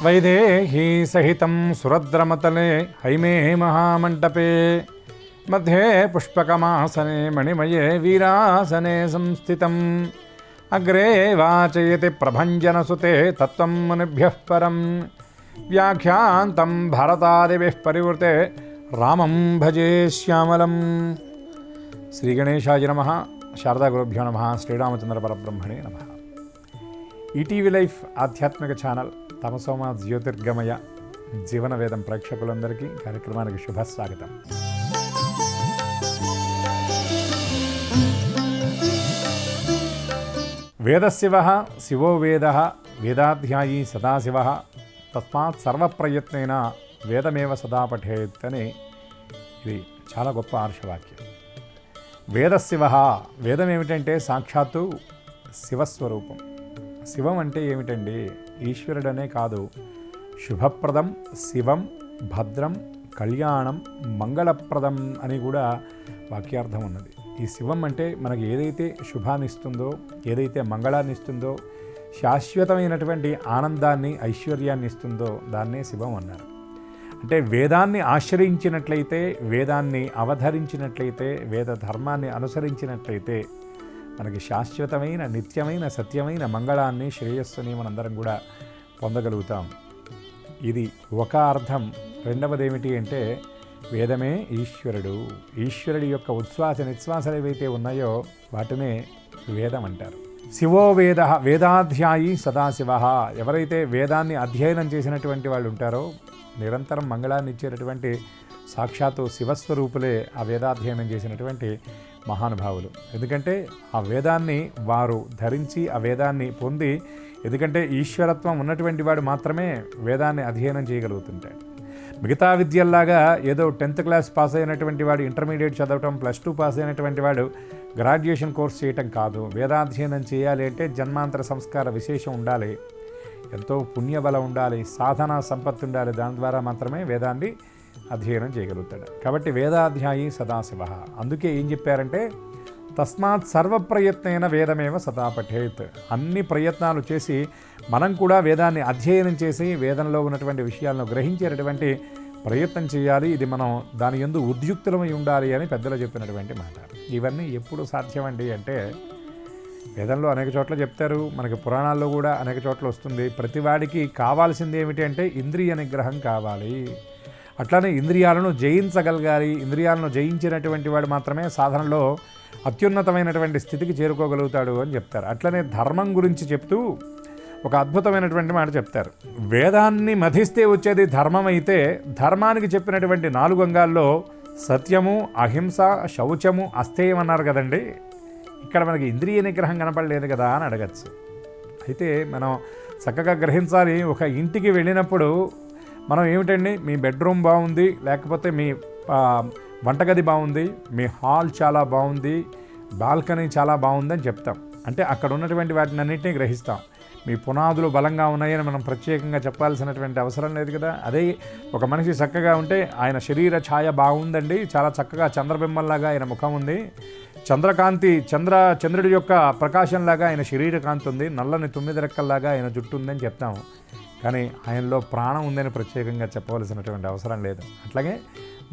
వైదేహీ సహితం సురద్రమతలే హైమే మహామంటపే మధ్యే పుష్పకమాసనే మణిమయే వీరాసనే సంస్థితం అగ్రే వాచయతి ప్రభంజనసుతే తత్వం మునిభ్యః పరం వ్యాఖ్యాంతం భరతాదిభిః పరివృతే రామం భజే శ్యామలం. శ్రీ గణేశాయ నమః. శారదా గురుభ్యో నమః. శ్రీరామచంద్ర పరబ్రహ్మణే నమః. ఈటీవీ లైఫ్ ఆధ్యాత్మిక ఛానల్ తమసోమ జ్యోతిర్గమయ జీవన వేదం ప్రేక్షకులందరికీ కార్యక్రమానికి శుభస్వాగతం. వేదశివః శివో వేదః వేదాధ్యాయీ సదాశివః తస్మాత్ సర్వప్రయత్నేన వేదమేవ సదా పఠేత్ అని ఇది చాలా గొప్ప ఆర్షవాక్యం. వేదశివః, వేదం ఏమిటంటే సాక్షాత్తు శివస్వరూపం. శివం అంటే ఏమిటండి? ఈశ్వరుడనే కాదు, శుభప్రదం, శివం, భద్రం, కళ్యాణం, మంగళప్రదం అని కూడా వాక్యార్థం ఉన్నది. ఈ శివం అంటే మనకి ఏదైతే శుభాన్ని ఇస్తుందో, ఏదైతే మంగళాన్ని ఇస్తుందో, శాశ్వతమైనటువంటి ఆనందాన్ని, ఐశ్వర్యాన్ని ఇస్తుందో దాన్నే శివం అన్నారు. అంటే వేదాన్ని ఆశ్రయించినట్లయితే, వేదాన్ని అవధరించినట్లయితే, వేద ధర్మాన్ని అనుసరించినట్లయితే మనకి శాశ్వతమైన, నిత్యమైన, సత్యమైన మంగళాన్ని, శ్రేయస్సుని మనందరం కూడా పొందగలుగుతాం. ఇది ఒక అర్థం. రెండవది ఏమిటి అంటే వేదమే ఈశ్వరుడు. ఈశ్వరుడి యొక్క ఉచ్ఛ్వాస నిశ్వాసాలు ఏవైతే ఉన్నాయో వాటినే వేదం అంటారు. శివో వేద వేదాధ్యాయీ సదాశివ. ఎవరైతే వేదాన్ని అధ్యయనం చేసినటువంటి వాళ్ళు ఉంటారో, నిరంతరం మంగళాన్ని ఇచ్చేటటువంటి సాక్షాత్తు శివస్వరూపులే ఆ వేదాధ్యయనం చేసినటువంటి మహానుభావులు. ఎందుకంటే ఆ వేదాన్ని వారు ధరించి, ఆ వేదాన్ని పొంది, ఎందుకంటే ఈశ్వరత్వం ఉన్నటువంటి వాడు మాత్రమే వేదాన్ని అధ్యయనం చేయగలుగుతుంటాడు. మిగతా విద్యల్లాగా ఏదో 10th క్లాస్ పాస్ అయినటువంటి వాడు ఇంటర్మీడియట్ చదవటం, +2 పాస్ అయినటువంటి వాడు గ్రాడ్యుయేషన్ కోర్స్ చేయటం కాదు. వేదాధ్యయనం చేయాలి అంటే జన్మాంతర సంస్కార విశేషం ఉండాలి, ఎంతో పుణ్యబలం ఉండాలి, సాధనా సంపత్తి ఉండాలి. దాని ద్వారా మాత్రమే వేదాన్ని అధ్యయనం చేయగలుగుతాడు. కాబట్టి వేదాధ్యాయీ సదాశివ. అందుకే ఏం చెప్పారంటే తస్మాత్ సర్వప్రయత్నైన వేదమేవ సదా పఠేత్. అన్ని ప్రయత్నాలు చేసి మనం కూడా వేదాన్ని అధ్యయనం చేసి వేదంలో ఉన్నటువంటి విషయాలను గ్రహించేటటువంటి ప్రయత్నం చేయాలి. ఇది మనం దాని యందు ఉద్యుక్తులమై ఉండాలి అని పెద్దలు చెప్పినటువంటి మాట. ఇవన్నీ ఎప్పుడు సాధ్యమండి అంటే వేదంలో అనేక చోట్ల చెప్తారు, మనకి పురాణాల్లో కూడా అనేక చోట్ల వస్తుంది. ప్రతివాడికి కావాల్సింది ఏమిటి అంటే ఇంద్రియ నిగ్రహం కావాలి. అట్లానే ఇంద్రియాలను జయించగలగాలి. ఇంద్రియాలను జయించినటువంటి వాడు మాత్రమే సాధనలో అత్యున్నతమైనటువంటి స్థితికి చేరుకోగలుగుతాడు అని చెప్తారు. అట్లనే ధర్మం గురించి చెప్తూ ఒక అద్భుతమైనటువంటి మాట చెప్తారు. వేదాన్ని మధిస్తే వచ్చేది ధర్మం అయితే, ధర్మానికి చెప్పినటువంటి 4 అంగాల్లో సత్యము, అహింస, శౌచము, అస్థేయం అన్నారు కదండి. ఇక్కడ మనకి ఇంద్రియ నిగ్రహం కనపడలేదు కదా అని అడగచ్చు. అయితే మనం చక్కగా గ్రహించాలి. ఒక ఇంటికి వెళ్ళినప్పుడు మనం ఏమిటండి, మీ బెడ్రూమ్ బాగుంది, లేకపోతే మీ వంటగది బాగుంది, మీ హాల్ చాలా బాగుంది, బాల్కనీ చాలా బాగుంది అని చెప్తాం. అంటే అక్కడ ఉన్నటువంటి వాటిని అన్నింటినీ గ్రహిస్తాం. మీ పునాదులు బలంగా ఉన్నాయని మనం ప్రత్యేకంగా చెప్పాల్సినటువంటి అవసరం లేదు కదా. అదే ఒక మనిషి చక్కగా ఉంటే ఆయన శరీర ఛాయ బాగుందండి, చాలా చక్కగా చంద్రబింబంలాగా ఆయన ముఖం ఉంది, చంద్రకాంతి చంద్రుడి యొక్క ప్రకాశంలాగా ఆయన శరీర కాంతి ఉంది, నల్లని 9 రెక్కల్లాగా ఆయన జుట్టు ఉందని చెప్తాము. కానీ ఆయనలో ప్రాణం ఉందని ప్రత్యేకంగా చెప్పవలసినటువంటి అవసరం లేదు. అట్లాగే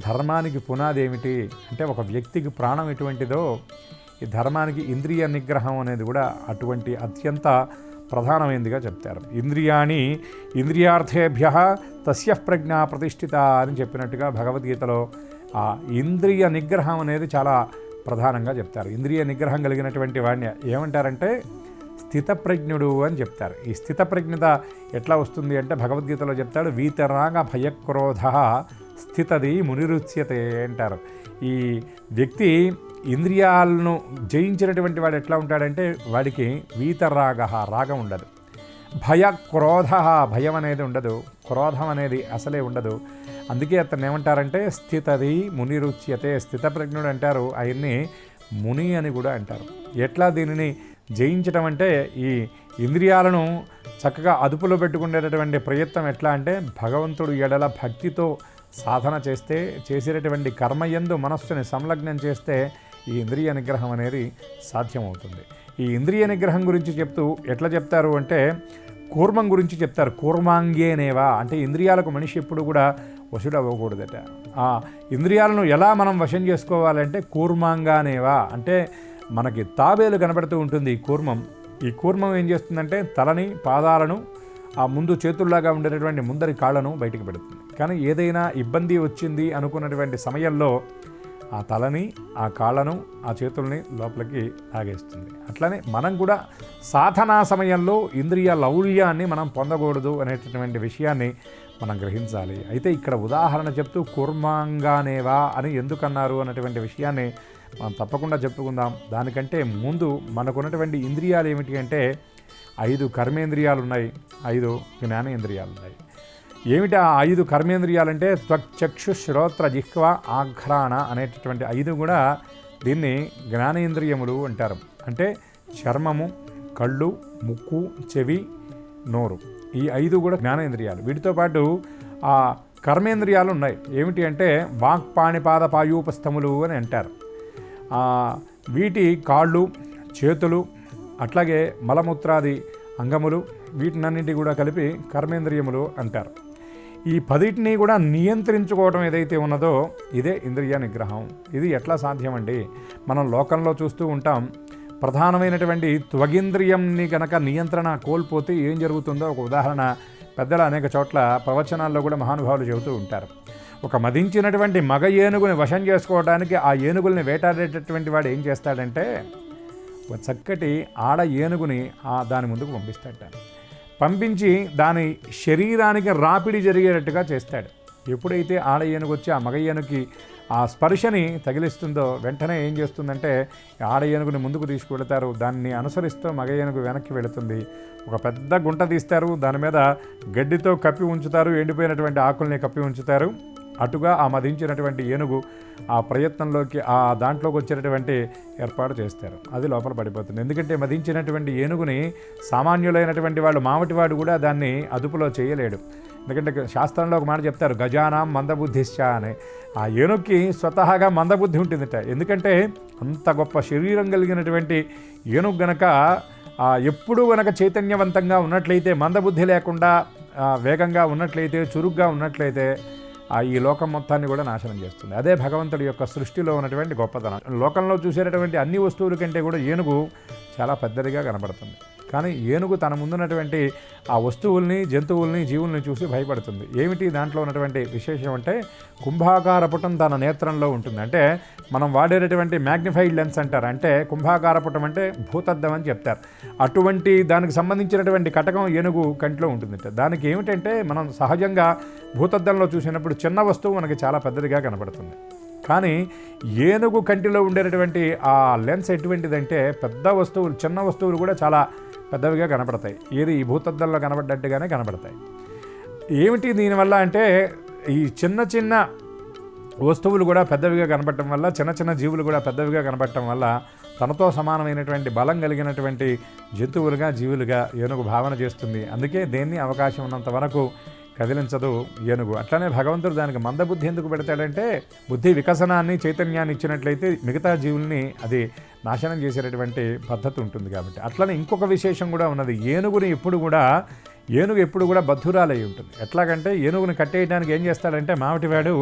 ధర్మానికి పునాది ఏమిటి అంటే ఒక వ్యక్తికి ప్రాణం ఎటువంటిదో ఈ ధర్మానికి ఇంద్రియ నిగ్రహం అనేది కూడా అటువంటి అత్యంత ప్రధానమైనదిగా చెప్తారు. ఇంద్రియాణి ఇంద్రియార్థేభ్య తస్య ప్రజ్ఞా ప్రతిష్ఠిత అని చెప్పినట్టుగా భగవద్గీతలో ఆ ఇంద్రియ నిగ్రహం అనేది చాలా ప్రధానంగా చెప్తారు. ఇంద్రియ నిగ్రహం కలిగినటువంటి వాడిని ఏమంటారంటే స్థితప్రజ్ఞుడు అని చెప్తారు. ఈ స్థితప్రజ్ఞత ఎట్లా వస్తుంది అంటే భగవద్గీతలో చెప్తాడు, వీతరాగ భయక్రోధ స్థితది మునిరుచ్యతే అంటారు. ఈ వ్యక్తి ఇంద్రియాలను జయించినటువంటి వాడు ఎట్లా ఉంటాడంటే వాడికి వీతరాగ, రాగం ఉండదు, భయక్రోధ, భయం అనేది ఉండదు, క్రోధం అనేది అసలే ఉండదు. అందుకే అతను ఏమంటారంటే స్థితది మునిరుచ్యతే. స్థితప్రజ్ఞుడు అంటారు, ఆయన్ని ముని అని కూడా అంటారు. ఎట్లా దీనిని జయించటం అంటే ఈ ఇంద్రియాలను చక్కగా అదుపులో పెట్టుకునేటటువంటి ప్రయత్నం ఎట్లా అంటే భగవంతుడు ఎడల భక్తితో సాధన చేస్తే, చేసేటటువంటి కర్మయందు మనస్సుని సంలగ్నం చేస్తే ఈ ఇంద్రియ నిగ్రహం అనేది సాధ్యమవుతుంది. ఈ ఇంద్రియ నిగ్రహం గురించి చెప్తూ ఎట్లా చెప్తారు అంటే కూర్మం గురించి చెప్తారు. కూర్మాంగేనేవా అంటే ఇంద్రియాలకు మనిషి ఎప్పుడు కూడా వశుడు అవ్వకూడదట. ఆ ఇంద్రియాలను ఎలా మనం వశం చేసుకోవాలంటే కూర్మాంగానేవా అంటే మనకి తాబేలు కనబడుతూ ఉంటుంది ఈ కూర్మం. ఈ కూర్మం ఏం చేస్తుందంటే తలని, పాదాలను, ఆ ముందు చేతుల్లాగా ఉండేటటువంటి ముందరి కాళ్ళను బయటికి పెడుతుంది. కానీ ఏదైనా ఇబ్బంది వచ్చింది అనుకున్నటువంటి సమయంలో ఆ తలని, ఆ కాళ్ళను, ఆ చేతుల్ని లోపలికి లాగేస్తుంది. అట్లనే మనం కూడా సాధనా సమయంలో ఇంద్రియ లౌల్యాన్ని మనం పొందకూడదు అనేటటువంటి విషయాన్ని మనం గ్రహించాలి. అయితే ఇక్కడ ఉదాహరణ చెప్తూ కూర్మాంగానేవా అని ఎందుకన్నారు అన్నటువంటి విషయాన్ని మనం తప్పకుండా చెప్పుకుందాం. దానికంటే ముందు మనకున్నటువంటి ఇంద్రియాలు ఏమిటి అంటే 5 కర్మేంద్రియాలు ఉన్నాయి, 5 జ్ఞానేంద్రియాలు ఉన్నాయి. ఏమిటి ఆ 5 కర్మేంద్రియాలంటే త్వక్చక్షు శ్రోత్ర జిహ్వ ఆఘ్రాణ అనేటటువంటి 5 కూడా దీన్ని జ్ఞానేంద్రియములు అంటారు. అంటే చర్మము, కళ్ళు, ముక్కు, చెవి, నోరు, ఈ 5 కూడా జ్ఞానేంద్రియాలు. వీటితో పాటు ఆ కర్మేంద్రియాలు ఉన్నాయి. ఏమిటి అంటే వాక్, పాణిపాద, పాయూపస్థములు అని అంటారు. వీటి కాళ్ళు, చేతులు, అట్లాగే మలమూత్రాది అంగములు, వీటినన్నింటి కూడా కలిపి కర్మేంద్రియములు అంటారు. ఈ 10టిని కూడా నియంత్రించుకోవడం ఏదైతే ఉన్నదో ఇదే ఇంద్రియ నిగ్రహం. ఇది ఎట్లా సాధ్యమండి? మనం లోకంలో చూస్తూ ఉంటాం, ప్రధానమైనటువంటి త్వగింద్రియంని కనుక నియంత్రణ కోల్పోతే ఏం జరుగుతుందో ఒక ఉదాహరణ పెద్దలు అనేక చోట్ల ప్రవచనాల్లో కూడా మహానుభావులు చెబుతూ ఉంటారు. ఒక మదించినటువంటి మగ ఏనుగుని వశం చేసుకోవడానికి ఆ ఏనుగుల్ని వేటాడేటటువంటి వాడు ఏం చేస్తాడంటే ఒక చక్కటి ఆడ ఏనుగుని దాని ముందుకు పంపిస్తాడు. పంపించి దాని శరీరానికి రాపిడి జరిగేటట్టుగా చేస్తాడు. ఎప్పుడైతే ఆడ ఏనుగు వచ్చి ఆ మగ ఏనుగుకి ఆ స్పర్శని తగిలిస్తుందో వెంటనే ఏం చేస్తుందంటే ఆడ ఏనుగుని ముందుకు తీసుకువెళతారు. దాన్ని అనుసరిస్తూ మగ ఏనుగు వెనక్కి వెళుతుంది. ఒక పెద్ద గుంట తీస్తారు, దాని మీద గడ్డితో కప్పి ఉంచుతారు, ఎండిపోయినటువంటి ఆకుల్ని కప్పి ఉంచుతారు. అటుగా ఆ మదించినటువంటి ఏనుగు ఆ ప్రయత్నంలోకి ఆ దాంట్లోకి వచ్చేటటువంటి ఏర్పాటు చేస్తారు. అది లోపల పడిపోతుంది. ఎందుకంటే మదించినటువంటి ఏనుగుని సామాన్యులైనటువంటి వాళ్ళు, మామటివాడు కూడా దాన్ని అదుపులో చేయలేడు. ఎందుకంటే శాస్త్రంలో ఒక మాట చెప్తారు, గజానాం మందబుద్ధిశ్చ అని. ఆ ఏనుగుకి స్వతహాగా మందబుద్ధి ఉంటుందిట. ఎందుకంటే అంత గొప్ప శరీరం కలిగినటువంటి ఏనుగు గనక ఎప్పుడూ గనక చైతన్యవంతంగా ఉన్నట్లయితే, మందబుద్ధి లేకుండా వేగంగా ఉన్నట్లయితే, చురుగ్గా ఉన్నట్లయితే ఈ లోకం మొత్తాన్ని కూడా నాశనం చేస్తుంది. అదే భగవంతుడి యొక్క సృష్టిలో ఉన్నటువంటి గొప్పతనం. లోకంలో చూసేటటువంటి అన్ని వస్తువుల కంటే కూడా ఏనుగు చాలా పెద్దదిగా కనబడుతుంది. కానీ ఏనుగు తన ముందున్నటువంటి ఆ వస్తువుల్ని, జంతువుల్ని, జీవుల్ని చూసి భయపడుతుంది. ఏమిటి దాంట్లో ఉన్నటువంటి విశేషం అంటే కుంభాకార పుటం తన నేత్రంలో ఉంటుంది. అంటే మనం వాడేటటువంటి మ్యాగ్నిఫైడ్ లెన్స్ అంటారు. అంటే కుంభాకార పుటం అంటే భూతద్దం అని చెప్తారు. అటువంటి దానికి సంబంధించినటువంటి కటకం ఏనుగు కంటిలో ఉంటుంది. దానికి ఏమిటంటే మనం సహజంగా భూతద్దంలో చూసినప్పుడు చిన్న వస్తువు మనకి చాలా పెద్దదిగా కనబడుతుంది. కానీ ఏనుగు కంటిలో ఉండేటటువంటి ఆ లెన్స్ ఎటువంటిదంటే పెద్ద వస్తువులు, చిన్న వస్తువులు కూడా చాలా పెద్దవిగా కనపడతాయి. ఏది ఈ భూతద్దంలో కనబడ్డట్టుగానే కనబడతాయి. ఏమిటి దీనివల్ల అంటే ఈ చిన్న చిన్న వస్తువులు కూడా పెద్దవిగా కనబడటం వల్ల, చిన్న చిన్న జీవులు కూడా పెద్దవిగా కనబడటం వల్ల తనతో సమానమైనటువంటి బలం కలిగినటువంటి జంతువులుగా, జీవులుగా ఏనుగు భావన చేస్తుంది. అందుకే దేన్ని అవకాశం ఉన్నంత వరకు కదిలించదు ఏనుగు. అట్లనే భగవంతుడు దానికి మందబుద్ధి ఎందుకు పెడతాడంటే బుద్ధి వికసనాన్ని, చైతన్యాన్ని ఇచ్చినట్లయితే మిగతా జీవుల్ని అది నాశనం చేసేటటువంటి పద్ధతి ఉంటుంది కాబట్టి. అట్లనే ఇంకొక విశేషం కూడా ఉన్నది. ఏనుగు ఎప్పుడు కూడా బద్ధురాలై ఉంటుంది. ఎట్లాగంటే ఏనుగుని కట్టేయడానికి ఏం చేస్తాడంటే మావటివాడు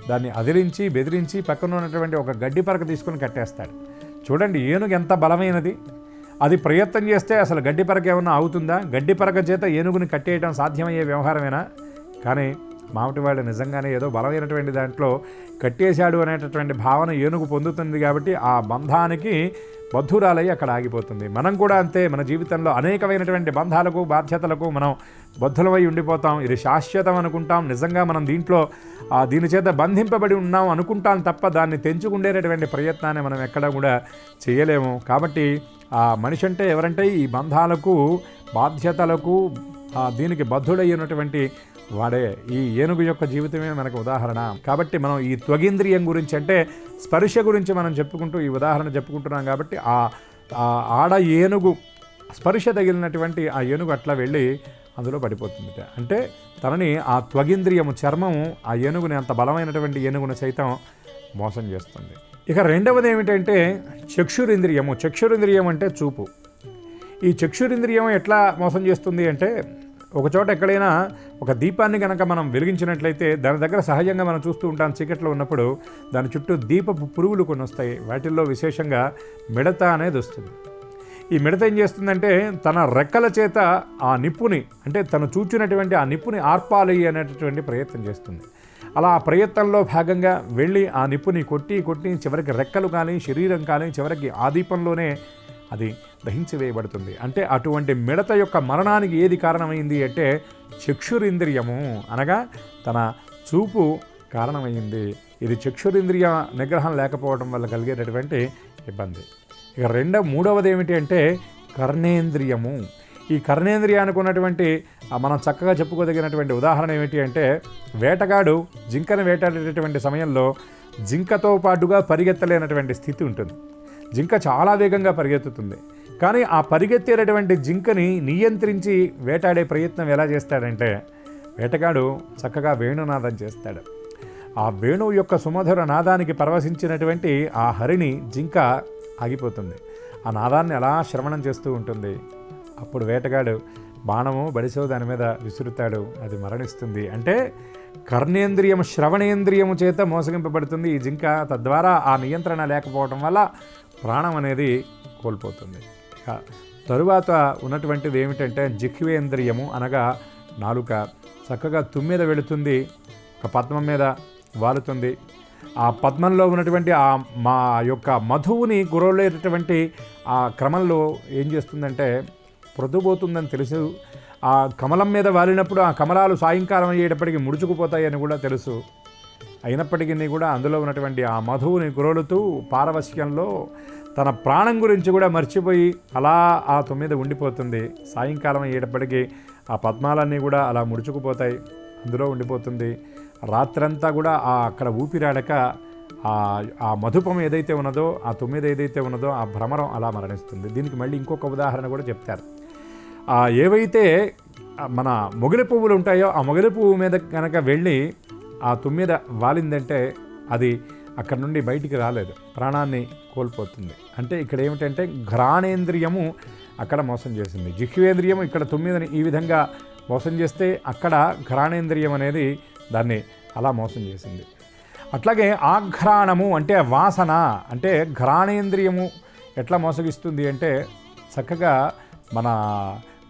దాన్ని అదిరించి, బెదిరించి పక్కన ఉన్నటువంటి ఒక గడ్డి పరక తీసుకొని కట్టేస్తాడు. చూడండి ఏనుగు ఎంత బలమైనది. అది ప్రయత్నం చేస్తే అసలు గడ్డి పరక ఏమన్నా అవుతుందా? గడ్డి పరక చేత ఏనుగుని కట్టేయడం సాధ్యమయ్యే వ్యవహారమేనా? కానీ మామటివాడు నిజంగానే ఏదో బలమైనటువంటి దాంట్లో కట్టేశాడు అనేటటువంటి భావన ఏనుగు పొందుతుంది కాబట్టి ఆ బంధానికి బద్ధురాలై అక్కడ ఆగిపోతుంది. మనం కూడా అంతే. మన జీవితంలో అనేకమైనటువంటి బంధాలకు, బాధ్యతలకు మనం బద్ధులమై ఉండిపోతాం. ఇది శాశ్వతం అనుకుంటాం. నిజంగా మనం దీని చేత బంధింపబడి ఉన్నాం అనుకుంటాం తప్ప దాన్ని తెంచుకుండేటటువంటి ప్రయత్నాన్ని మనం ఎక్కడా కూడా చేయలేము. కాబట్టి ఆ మనిషి అంటే ఎవరంటే ఈ బంధాలకు, బాధ్యతలకు దీనికి బద్ధుడయ్యినటువంటి వాడే. ఈ ఏనుగు యొక్క జీవితమే మనకు ఉదాహరణ. కాబట్టి మనం ఈ త్వగింద్రియం గురించి అంటే స్పర్శ గురించి మనం చెప్పుకుంటూ ఈ ఉదాహరణ చెప్పుకుంటున్నాం. కాబట్టి ఆ ఆడ ఏనుగు స్పర్శ తగిలినటువంటి ఆ ఏనుగు అట్లా వెళ్ళి అందులో పడిపోతుంది. అంటే తనని ఆ త్వగింద్రియము, చర్మము ఆ ఏనుగుని, అంత బలమైనటువంటి ఏనుగుని సైతం మోసం చేస్తుంది. ఇక రెండవది ఏమిటంటే చక్షురింద్రియము. చక్షురింద్రియం అంటే చూపు. ఈ చక్షురింద్రియం ఎట్లా మోసం చేస్తుంది అంటే, ఒకచోట ఎక్కడైనా ఒక దీపాన్ని కనుక మనం వెలిగించినట్లయితే దాని దగ్గర సహజంగా మనం చూస్తూ ఉంటాం, చీకట్లో ఉన్నప్పుడు దాని చుట్టూ దీపపు పురుగులు కొన్ని వస్తాయి. వాటిల్లో విశేషంగా మిడత అనేది వస్తుంది. ఈ మిడత ఏం చేస్తుందంటే తన రెక్కల చేత ఆ నిప్పుని, అంటే తను చూచినటువంటి ఆ నిప్పుని ఆర్పాలి అనేటటువంటి ప్రయత్నం చేస్తుంది. అలా ఆ ప్రయత్నంలో భాగంగా వెళ్ళి ఆ నిప్పుని కొట్టి చివరికి రెక్కలు కానీ శరీరం కానీ చివరికి ఆ దీపంలోనే అది దహించి వేయబడుతుంది. అంటే అటువంటి మిడత యొక్క మరణానికి ఏది కారణమైంది అంటే చక్షురింద్రియము, అనగా తన చూపు కారణమైంది. ఇది చక్షురింద్రియ నిగ్రహం లేకపోవడం వల్ల కలిగేటటువంటి ఇబ్బంది. ఇక మూడవది ఏమిటి అంటే కర్ణేంద్రియము. ఈ కర్ణేంద్రియానికి ఉన్నటువంటి మనం చక్కగా చెప్పుకోదగినటువంటి ఉదాహరణ ఏమిటి అంటే, వేటగాడు జింకను వేటాడేటటువంటి సమయంలో జింకతో పాటుగా పరిగెత్తలేనటువంటి స్థితి ఉంటుంది. జింక చాలా వేగంగా పరిగెత్తుతుంది. కానీ ఆ పరిగెత్తేటటువంటి జింకని నియంత్రించి వేటాడే ప్రయత్నం ఎలా చేస్తాడంటే, వేటగాడు చక్కగా వేణునాదం చేస్తాడు. ఆ వేణువు యొక్క సుమధుర నాదానికి పరవశించినటువంటి ఆ హరిణి జింక ఆగిపోతుంది. ఆ నాదాన్ని అలా శ్రవణం చేస్తూ ఉంటుంది. అప్పుడు వేటగాడు బాణము బడిసో దాని మీద విసురుతాడు, అది మరణిస్తుంది. అంటే కర్ణేంద్రియము శ్రవణేంద్రియము చేత మోసగింపబడుతుంది ఈ జింక. తద్వారా ఆ నియంత్రణ లేకపోవడం వల్ల ప్రాణం అనేది కోల్పోతుంది. ఇక తరువాత ఉన్నటువంటిది ఏమిటంటే జిహ్వేంద్రియము, అనగా నాలుక. చక్కగా తుమ్మిద వెళుతుంది, ఒక పద్మం మీద వాలుతుంది. ఆ పద్మంలో ఉన్నటువంటి ఆ మా యొక్క మధువుని గురలేటటువంటి ఆ క్రమంలో ఏం చేస్తుందంటే ప్రొద్దుపోతుందని తెలుసు. ఆ కమలం మీద వాలినప్పుడు ఆ కమలాలు సాయంకాలం అయ్యేటప్పటికి ముడుచుకుపోతాయని కూడా తెలుసు. అయినప్పటికీ కూడా అందులో ఉన్నటువంటి ఆ మధువుని గురలుతూ పారవశ్యంలో తన ప్రాణం గురించి కూడా మర్చిపోయి అలా ఆ తొమ్మిది ఉండిపోతుంది. సాయంకాలం అయ్యేటప్పటికీ ఆ పద్మాలన్నీ కూడా అలా ముడుచుకుపోతాయి, అందులో ఉండిపోతుంది. రాత్రంతా కూడా అక్కడ ఊపిరాడక ఆ మధుపం ఏదైతే ఉన్నదో, ఆ తొమ్మిది ఏదైతే ఉన్నదో ఆ భ్రమరం అలా మరణిస్తుంది. దీనికి మళ్ళీ ఇంకొక ఉదాహరణ కూడా చెప్తారు. ఏవైతే మన మొగలి పువ్వులు ఉంటాయో ఆ మొగలి పువ్వు మీద కనుక వెళ్ళి ఆ తొమ్మిద వాలిందంటే అది అక్కడ నుండి బయటికి రాలేదు, ప్రాణాన్ని కోల్పోతుంది. అంటే ఇక్కడ ఏమిటంటే ఘ్రాణేంద్రియము అక్కడ మోసం చేసింది. జిహ్వేంద్రియము ఇక్కడ తొమ్మిదని ఈ విధంగా మోసం చేస్తే అక్కడ ఘ్రాణేంద్రియం అనేది దాన్ని అలా మోసం చేసింది. అట్లాగే ఆఘ్రాణము అంటే వాసన. అంటే ఘ్రాణేంద్రియము ఎట్లా మోసగిస్తుంది అంటే, చక్కగా మన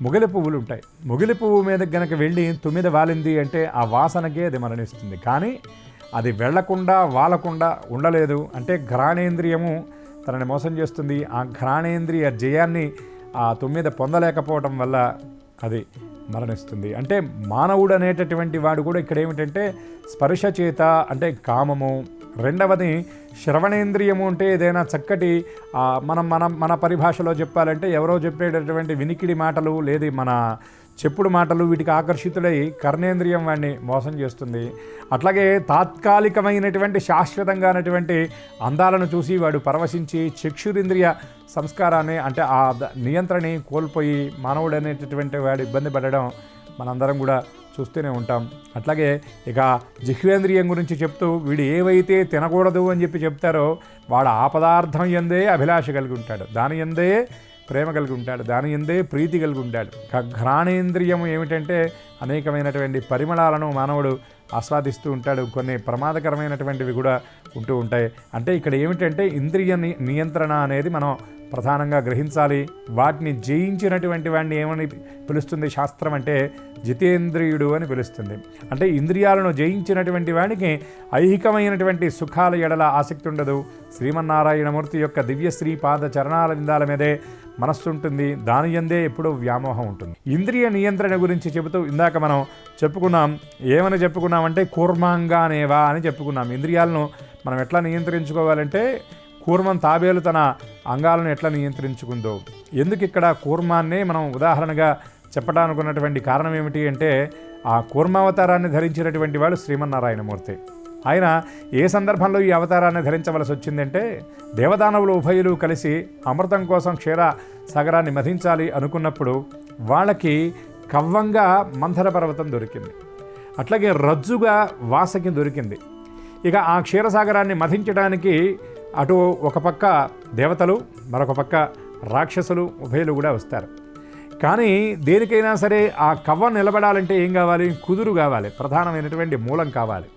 మొగలి పువ్వులు ఉంటాయి, మొగలి పువ్వు మీద గనక వెళ్ళి తొమ్మిది వాలింది అంటే ఆ వాసనకే అది మరణిస్తుంది. కానీ అది వెళ్లకుండా వాలకుండా ఉండలేదు. అంటే ఘ్రాణేంద్రియము తనని మోసం చేస్తుంది. ఆ ఘ్రాణేంద్రియ జయాన్ని ఆ తొమ్మిది పొందలేకపోవటం వల్ల అది మరణిస్తుంది. అంటే మానవుడు అనేటటువంటి వాడు కూడా ఇక్కడ ఏమిటంటే స్పర్శ చేత అంటే కామము, రెండవది శ్రవణేంద్రియము అంటే ఏదైనా చక్కటి మన పరిభాషలో చెప్పాలంటే ఎవరో చెప్పేటటువంటి వినికిడి మాటలు లేదు మన చెప్పుడు మాటలు, వీటికి ఆకర్షితులై కర్ణేంద్రియం వాడిని మోసం చేస్తుంది. అట్లాగే తాత్కాలికమైనటువంటి శాశ్వతంగానటువంటి అందాలను చూసి వాడు పరవశించి చక్షురింద్రియ సంస్కారాన్ని అంటే ఆ నియంత్రణని కోల్పోయి మానవుడు అనేటటువంటి వాడు ఇబ్బంది పడడం మనందరం కూడా చూస్తూనే ఉంటాం. అట్లాగే ఇక జిహ్వేంద్రియం గురించి చెప్తూ వీడు ఏవైతే తినకూడదు అని చెప్పి చెప్తారో వాడు ఆ పదార్థం యందే అభిలాష కలిగి ఉంటాడు, దాని యందే ప్రేమ కలిగి ఉంటాడు, దాని యందే ప్రీతి కలిగి ఉంటాడు. ఘ్రాణేంద్రియం ఏమిటంటే అనేకమైనటువంటి పరిమళాలను మానవుడు ఆస్వాదిస్తూ ఉంటాడు. కొన్ని ప్రమాదకరమైనటువంటివి కూడా ఉంటూ ఉంటాయి. అంటే ఇక్కడ ఏమిటంటే ఇంద్రియ నియంత్రణ అనేది మనం ప్రధానంగా గ్రహించాలి. వాటిని జయించినటువంటి వాడిని ఏమని పిలుస్తుంది శాస్త్రం అంటే జితేంద్రియుడు అని పిలుస్తుంది. అంటే ఇంద్రియాలను జయించినటువంటి వాడికి ఐహికమైనటువంటి సుఖాల ఎడల ఆసక్తి ఉండదు. శ్రీమన్నారాయణమూర్తి యొక్క దివ్యశ్రీ పాద చరణాల విందాల మీదే మనస్సు ఉంటుంది, దాని యందే ఎప్పుడూ వ్యామోహం ఉంటుంది. ఇంద్రియ నియంత్రణ గురించి చెబుతూ ఇందాక మనం ఏమని చెప్పుకున్నామంటే కూర్మాంగానేవా అని చెప్పుకున్నాం. ఇంద్రియాలను మనం ఎట్లా నియంత్రించుకోవాలంటే కూర్మం తాబేలు తన అంగాలను ఎట్లా నియంత్రించుకుందో. ఎందుకు ఇక్కడ కూర్మాన్నే మనం ఉదాహరణగా చెప్పడానికి ఉన్నటువంటి కారణం ఏమిటి అంటే ఆ కూర్మావతారాన్ని ధరించినటువంటి వాడు శ్రీమన్నారాయణమూర్తి. ఆయన ఏ సందర్భంలో ఈ అవతారాన్ని ధరించవలసి వచ్చిందంటే దేవదానవులు ఉభయులు కలిసి అమృతం కోసం క్షీర సాగరాన్ని మధించాలి అనుకున్నప్పుడు వాళ్ళకి కవ్వంగా మంథర పర్వతం దొరికింది, అట్లాగే రజ్జుగా వాసకి దొరికింది. ఇక ఆ క్షీరసాగరాన్ని మధించడానికి అటు ఒక పక్క దేవతలు మరొక పక్క రాక్షసులు ఉభయులు కూడా వస్తారు. కానీ దేనికైనా సరే ఆ కవ్వ నిలబడాలంటే ఏం కావాలి? కుదురు కావాలి, ప్రధానమైనటువంటి మూలం కావాలి.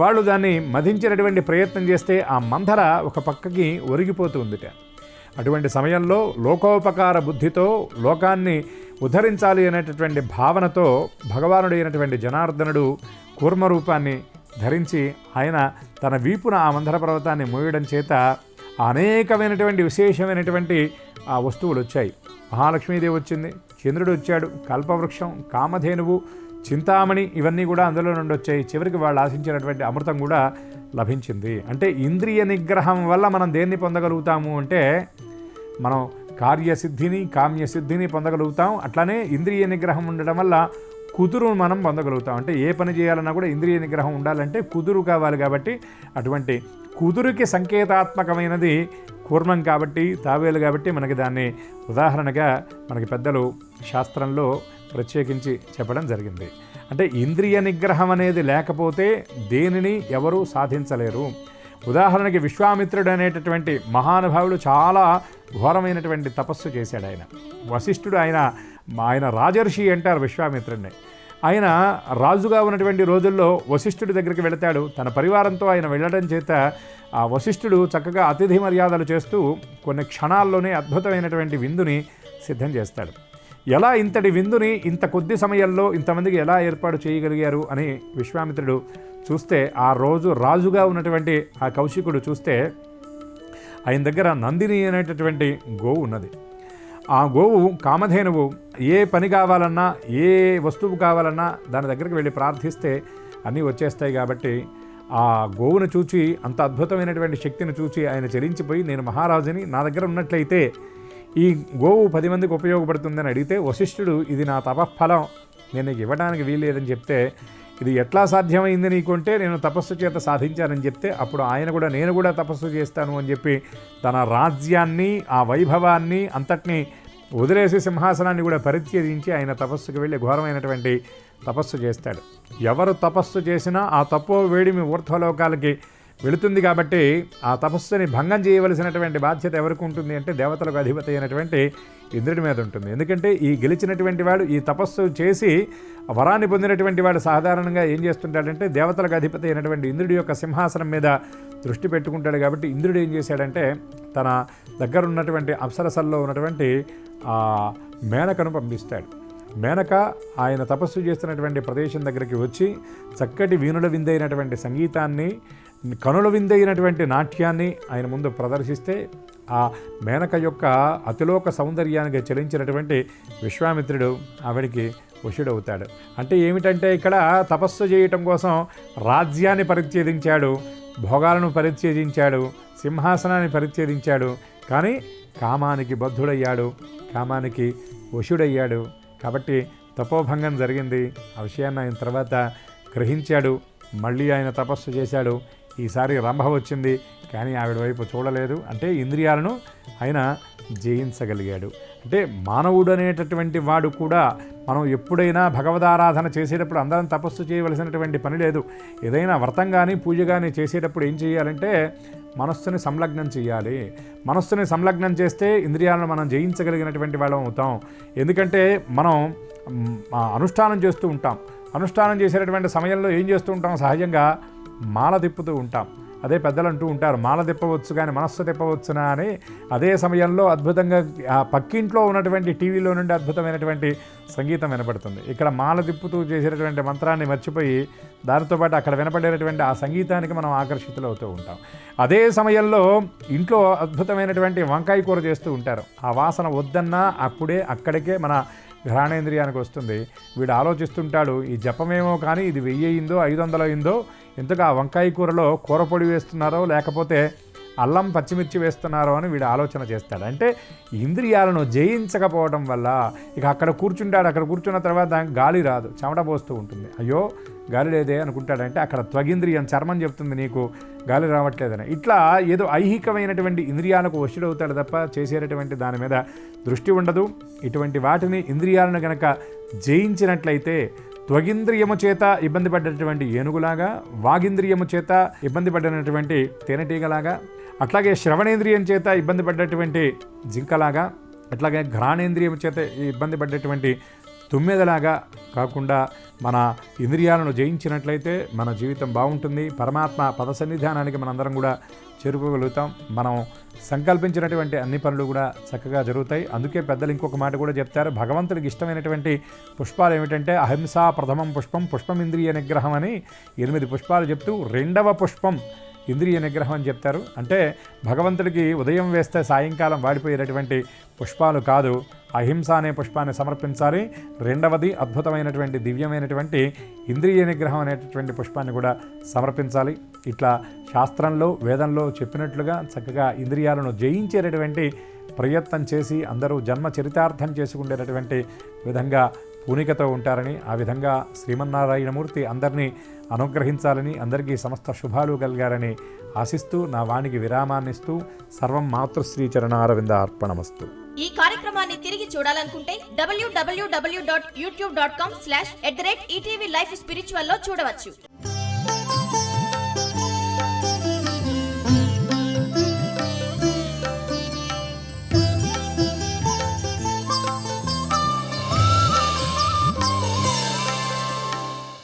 వాళ్ళు దాన్ని మధించినటువంటి ప్రయత్నం చేస్తే ఆ మంథర ఒక పక్కకి ఒరిగిపోతూ ఉందిట. అటువంటి సమయంలో లోకోపకార బుద్ధితో లోకాన్ని ఉద్ధరించాలి అనేటటువంటి భావనతో భగవానుడైనటువంటి జనార్దనుడు కూర్మ రూపాన్ని ధరించి ఆయన తన వీపున ఆ మంథర పర్వతాన్ని మోయడం చేత అనేకమైనటువంటి విశేషమైనటువంటి ఆ వస్తువులు వచ్చాయి. మహాలక్ష్మీదేవి వచ్చింది, చంద్రుడు వచ్చాడు, కల్పవృక్షం, కామధేనువు, చింతామణి, ఇవన్నీ కూడా అందులో నుండి వచ్చాయి. చివరికి వాళ్ళు ఆశించినటువంటి అమృతం కూడా లభించింది. అంటే ఇంద్రియ నిగ్రహం వల్ల మనం దేన్ని పొందగలుగుతాము అంటే మనం కార్యసిద్ధిని కామ్యసిద్ధిని పొందగలుగుతాం. అట్లానే ఇంద్రియ నిగ్రహం ఉండడం వల్ల కుదురు మనం పొందగలుగుతాం. అంటే ఏ పని చేయాలన్నా కూడా ఇంద్రియ నిగ్రహం ఉండాలంటే కుదురు కావాలి. కాబట్టి అటువంటి కుదురుకి సంకేతాత్మకమైనది కూర్మం కాబట్టి, తావేలు కాబట్టి మనకి దాన్ని ఉదాహరణగా మనకి పెద్దలు శాస్త్రంలో ప్రత్యేకించి చెప్పడం జరిగింది. అంటే ఇంద్రియ నిగ్రహం అనేది లేకపోతే దేనిని ఎవరూ సాధించలేరు. ఉదాహరణకి విశ్వామిత్రుడు అనేటటువంటి మహానుభావుడు చాలా ఘోరమైనటువంటి తపస్సు చేశాడు. ఆయన వశిష్ఠుడు, ఆయన రాజర్షి అంటారు విశ్వామిత్రుడిని. ఆయన రాజుగా ఉన్నటువంటి రోజుల్లో వశిష్ఠుడి దగ్గరికి వెళతాడు. తన పరివారంతో ఆయన వెళ్ళడం చేత ఆ వశిష్ఠుడు చక్కగా అతిథి మర్యాదలు చేస్తూ కొన్ని క్షణాల్లోనే అద్భుతమైనటువంటి విందుని సిద్ధం చేస్తాడు. ఎలా ఇంతటి విందుని ఇంత కొద్ది సమయంలో ఇంతమందికి ఎలా ఏర్పాటు చేయగలిగారు అని విశ్వామిత్రుడు చూస్తే, ఆ రోజు రాజుగా ఉన్నటువంటి ఆ కౌశికుడు చూస్తే ఆయన దగ్గర నందిని అనేటటువంటి గోవు ఉన్నది. ఆ గోవు కామధేనువు ఏ పని కావాలన్నా, ఏ వస్తువు కావాలన్నా దాని దగ్గరికి వెళ్ళి ప్రార్థిస్తే అన్నీ వచ్చేస్తాయి. కాబట్టి ఆ గోవును చూచి, అంత అద్భుతమైనటువంటి శక్తిని చూచి ఆయన చెలించిపోయి, నేను మహారాజుని, నా దగ్గర ఉన్నట్లయితే ఈ గోవు 10 మందికి ఉపయోగపడుతుందని అడిగితే వశిష్ఠుడు, ఇది నా తపఫలం, నేను నీకు ఇవ్వడానికి వీల్లేదని చెప్తే, ఇది ఎట్లా సాధ్యమైంది నీకు అంటే, నేను తపస్సు చేత సాధించానని చెప్తే, అప్పుడు ఆయన కూడా నేను కూడా తపస్సు చేస్తాను అని చెప్పి తన రాజ్యాన్ని, ఆ వైభవాన్ని అంతటినీ వదిలేసి సింహాసనాన్ని కూడా పరిత్యజించి ఆయన తపస్సుకి వెళ్ళి ఘోరమైనటువంటి తపస్సు చేస్తాడు. ఎవరు తపస్సు చేసినా ఆ తపో వేడిమి ఊర్ధ్వలోకాలకి వెళుతుంది. కాబట్టి ఆ తపస్సుని భంగం చేయవలసినటువంటి బాధ్యత ఎవరికి ఉంటుంది అంటే దేవతలకు అధిపతి అయినటువంటి ఇంద్రుడి మీద ఉంటుంది. ఎందుకంటే ఈ గెలిచినటువంటి వాడు, ఈ తపస్సు చేసి వరాన్ని పొందినటువంటి వాడు సాధారణంగా ఏం చేస్తుంటాడంటే దేవతలకు అధిపతి అయినటువంటి ఇంద్రుడి యొక్క సింహాసనం మీద దృష్టి పెట్టుకుంటాడు. కాబట్టి ఇంద్రుడు ఏం చేశాడంటే తన దగ్గర ఉన్నటువంటి అప్సరసల్లో ఉన్నటువంటి మేనకను పంపిస్తాడు. మేనక ఆయన తపస్సు చేస్తున్నటువంటి ప్రదేశం దగ్గరికి వచ్చి చక్కటి వీణుల విందైనటువంటి సంగీతాన్ని, కనుల విందైనటువంటి నాట్యాన్ని ఆయన ముందు ప్రదర్శిస్తే ఆ మేనక యొక్క అతిలోక సౌందర్యానికి చెలించినటువంటి విశ్వామిత్రుడు ఆవిడికి వశుడవుతాడు. అంటే ఏమిటంటే ఇక్కడ తపస్సు చేయటం కోసం రాజ్యాన్ని పరిత్యజించాడు, భోగాలను పరిత్యజించాడు, సింహాసనాన్ని పరిత్యజించాడు. కానీ కామానికి బద్ధుడయ్యాడు, కామానికి వశుడయ్యాడు. కాబట్టి తపోభంగం జరిగింది. ఆ విషయాన్ని ఆయన తర్వాత గ్రహించాడు. మళ్ళీ ఆయన తపస్సు చేశాడు. ఈసారి రంభ వచ్చింది, కానీ ఆవిడ వైపు చూడలేదు. అంటే ఇంద్రియాలను ఆయన జయించగలిగాడు. అంటే మానవుడు అనేటటువంటి వాడు కూడా మనం ఎప్పుడైనా భగవదారాధన చేసేటప్పుడు అందరం తపస్సు చేయవలసినటువంటి పని లేదు. ఏదైనా వ్రతం కానీ పూజ కానీ చేసేటప్పుడు ఏం చేయాలంటే మనస్సుని సంలగ్నం చేయాలి. మనస్సుని సంలగ్నం చేస్తే ఇంద్రియాలను మనం జయించగలిగినటువంటి వాళ్ళం అవుతాం. ఎందుకంటే మనం అనుష్ఠానం చేస్తూ ఉంటాం. అనుష్ఠానం చేసేటటువంటి సమయంలో ఏం చేస్తూ ఉంటాం? సహజంగా మాల తిప్పుతూ ఉంటాం. అదే పెద్దలు అంటూ ఉంటారు, మాల తిప్పవచ్చు కానీ మనస్సు తిప్పవచ్చునా అని. అదే సమయంలో అద్భుతంగా ఆ పక్కింట్లో ఉన్నటువంటి టీవీలో నుండి అద్భుతమైనటువంటి సంగీతం వినపడుతుంది. ఇక్కడ మాల తిప్పుతూ చేసేటటువంటి మంత్రాన్ని మర్చిపోయి దానితో పాటు అక్కడ వినపడేటటువంటి ఆ సంగీతానికి మనం ఆకర్షితులు అవుతూ ఉంటాం. అదే సమయంలో ఇంట్లో అద్భుతమైనటువంటి వంకాయ కూర చేస్తూ ఉంటారు. ఆ వాసన వద్దన్నా అప్పుడే అక్కడికే మన ఘ్రాణేంద్రియానికి వస్తుంది. వీడు ఆలోచిస్తుంటాడు, ఈ జపమేమో కానీ ఇది 1000 అయిందో 500 అయిందో, ఇంతగా వంకాయ కూరలో కూరపొడి వేస్తున్నారో లేకపోతే అల్లం పచ్చిమిర్చి వేస్తున్నారో అని వీడు ఆలోచన చేస్తాడు. అంటే ఇంద్రియాలను జయించకపోవడం వల్ల ఇక అక్కడ కూర్చుంటాడు. అక్కడ కూర్చున్న తర్వాత గాలి రాదు, చెమట పోస్తూ ఉంటుంది. అయ్యో గాలి లేదే అనుకుంటాడంటే అక్కడ త్వగింద్రియం, చర్మం చెప్తుంది నీకు గాలి రావట్లేదని. ఇట్లా ఏదో ఐహికమైనటువంటి ఇంద్రియాలకు వశుడవుతాడు తప్ప చేసేటటువంటి దాని మీద దృష్టి ఉండదు. ఇటువంటి వాటిని ఇంద్రియాలను కనుక జయించినట్లయితే త్వగింద్రియము చేత ఇబ్బంది పడ్డటువంటి ఏనుగులాగా, వాగింద్రియము చేత ఇబ్బంది పడినటువంటి తేనెటీగలాగా, అట్లాగే శ్రవణేంద్రియం చేత ఇబ్బంది పడ్డటువంటి జింకలాగా, అట్లాగే ఘ్రాణేంద్రియం చేత ఇబ్బంది పడ్డటువంటి తుమ్మెదలాగా కాకుండా మన ఇంద్రియాలను జయించినట్లయితే మన జీవితం బాగుంటుంది. పరమాత్మ పద సన్నిధానానికి మనందరం కూడా చేరుకోగలుగుతాం. మనం సంకల్పించినటువంటి అన్ని పనులు కూడా చక్కగా జరుగుతాయి. అందుకే పెద్దలు ఇంకొక మాట కూడా చెప్తారు, భగవంతుడికి ఇష్టమైనటువంటి పుష్పాలు ఏమిటంటే అహింసా ప్రథమం పుష్పం, పుష్పం ఇంద్రియ నిగ్రహం అని 8 పుష్పాలు చెప్తూ రెండవ పుష్పం ఇంద్రియ నిగ్రహం అని చెప్తారు. అంటే భగవంతుడికి ఉదయం వేస్తే సాయంకాలం వాడిపోయేటటువంటి పుష్పాలు కాదు, అహింస అనే పుష్పాన్ని సమర్పించాలి. రెండవది అద్భుతమైనటువంటి దివ్యమైనటువంటి ఇంద్రియ నిగ్రహం అనేటటువంటి పుష్పాన్ని కూడా సమర్పించాలి. ఇట్లా శాస్త్రంలో వేదంలో చెప్పినట్లుగా చక్కగా ఇంద్రియాలను జయించేటటువంటి ప్రయత్నం చేసి అందరూ జన్మ చరితార్థం చేసుకునేటటువంటి విధంగా పూనికతో ఉంటారని, ఆ విధంగా శ్రీమన్నారాయణమూర్తి అందరినీ అనుగ్రహించాలని, అందరికీ సమస్త శుభాలు కలిగారని ఆశిస్తూ నా వాణికి విరామాన్నిస్తూ సర్వం మాతృశ్రీ చరణారవింద అర్పణమస్తు. ఈ కార్యక్రమాన్ని తిరిగి చూడాలనుకుంటే www.youtube.com/@ETV Life Spiritual లో చూడవచ్చు.